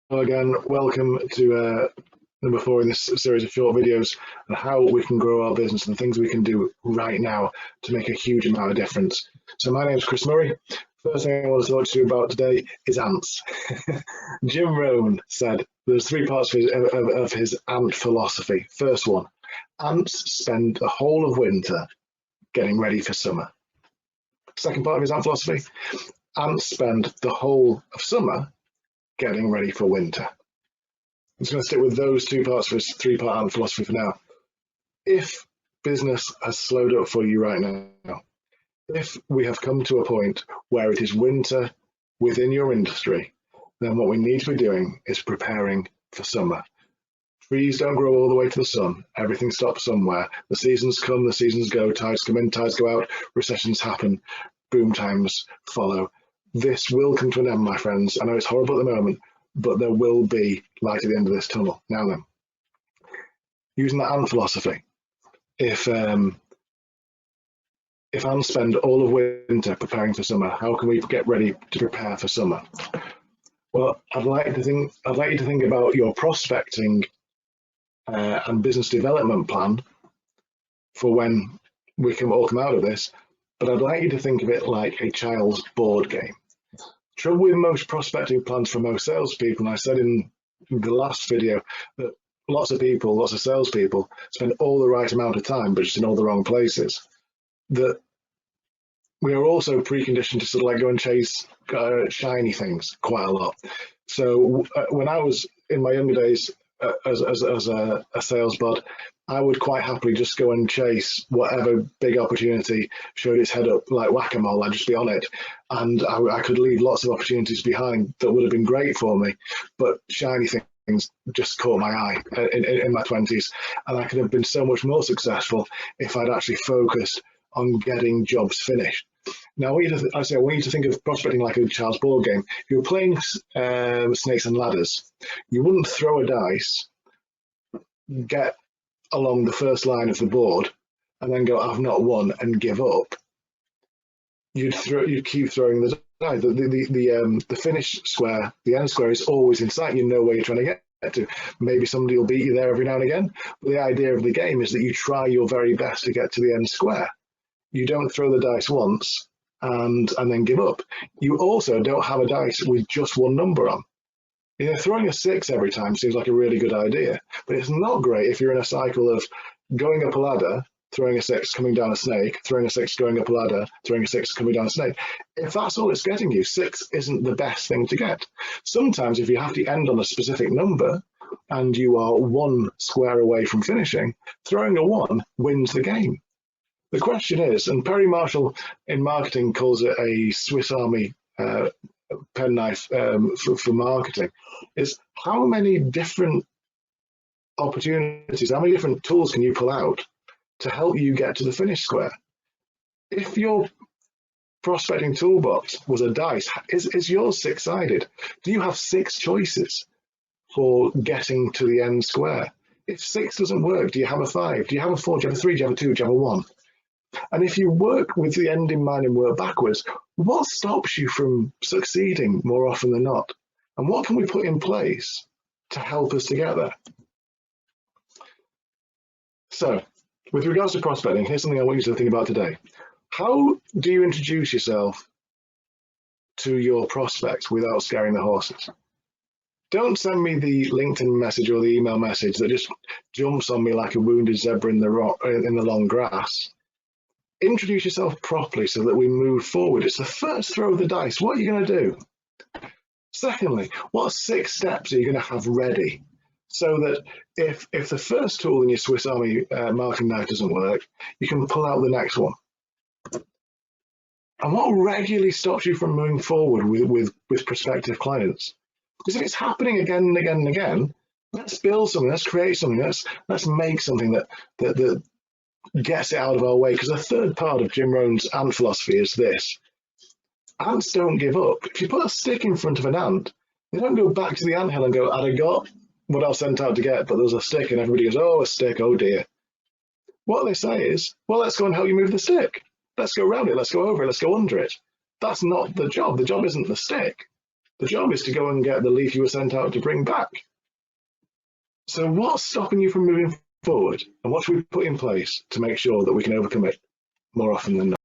Hello again, welcome to number 4 in this series of short videos on how we can grow our business and things we can do right now to make a huge amount of difference. So my name is Chris Murray. First thing I want to talk to you about today is ants. Jim Rohn said there's 3 parts of his ant philosophy. First one, ants spend the whole of winter getting ready for summer. Second part of his ant philosophy, ants spend the whole of summer getting ready for winter. I'm just going to stick with those 2 parts of his 3-part ant philosophy for now. If business has slowed up for you right now, if we have come to a point where it is winter within your industry, then what we need to be doing is preparing for summer. Trees don't grow all the way to the sun. Everything stops somewhere. The seasons come, the seasons go, tides come in, tides go out, recessions happen, boom times follow. This will come to an end, my friends. I know it's horrible at the moment, but there will be light at the end of this tunnel. Now then, using that ant philosophy, if ants spend all of winter preparing for summer, how can we get ready to prepare for summer? Well, I'd like you to think about your prospecting and business development plan for when we can all come out of this, but I'd like you to think of it like a child's board game. Trouble with most prospecting plans for most salespeople, and I said in the last video that lots of salespeople spend all the right amount of time, but just in all the wrong places. That we are also preconditioned to sort of like go and chase shiny things quite a lot. So when I was in my younger days as a sales bot, I would quite happily just go and chase whatever big opportunity showed its head up like whack-a-mole. I'd just be on it, and I could leave lots of opportunities behind that would have been great for me, but shiny things just caught my eye in my 20s, and I could have been so much more successful if I'd actually focused on getting jobs finished. Now, I want you to think of prospecting like a child's board game. If you're playing snakes and ladders, you wouldn't throw a dice, get along the first line of the board, and then go, "I've not won," and give up. You'd keep throwing the dice. The finish square, the end square, is always in sight. You know where you're trying to get to. Maybe somebody will beat you there every now and again, but the idea of the game is that you try your very best to get to the end square. You don't throw the dice once and then give up. You also don't have a dice with just one number on. Throwing a 6 every time seems like a really good idea, but it's not great if you're in a cycle of going up a ladder, throwing a 6, coming down a snake, throwing a 6, going up a ladder, throwing a 6, coming down a snake. If that's all it's getting you, 6 isn't the best thing to get. Sometimes if you have to end on a specific number and you are 1 square away from finishing, throwing a 1 wins the game. The question is, and Perry Marshall in marketing calls it a Swiss Army penknife for marketing, is how many different opportunities, how many different tools can you pull out to help you get to the finish square? If your prospecting toolbox was a dice, is yours 6-sided? Do you have 6 choices for getting to the end square? If 6 doesn't work, do you have a 5? Do you have a 4? Do you have a 3? Do you have a 2? Do you have a 1? And if you work with the end in mind and work backwards, what stops you from succeeding more often than not? And what can we put in place to help us to get there? So, with regards to prospecting, here's something I want you to think about today. How do you introduce yourself to your prospects without scaring the horses? Don't send me the LinkedIn message or the email message that just jumps on me like a wounded zebra in the long grass. Introduce yourself properly so that we move forward. It's the first throw of the dice. What are you going to do? Secondly, what 6 steps are you going to have ready so that if the first tool in your Swiss Army marketing knife doesn't work, you can pull out the next one? And what regularly stops you from moving forward with prospective clients? Because if it's happening again and again and again, let's build something, let's create something, let's make something that gets it out of our way. Because the third part of Jim Rohn's ant philosophy is this: ants don't give up. If you put a stick in front of an ant, they don't go back to the anthill and go, "I got what I was sent out to get, but there's a stick," and everybody goes, "Oh, a stick, oh dear." What they say is, "Well, let's go and help you move the stick. Let's go around it, let's go over it, let's go under it." That's not the job. The job isn't the stick. The job is to go and get the leaf you were sent out to bring back. So what's stopping you from moving forward? And what should we put in place to make sure that we can overcome it more often than not?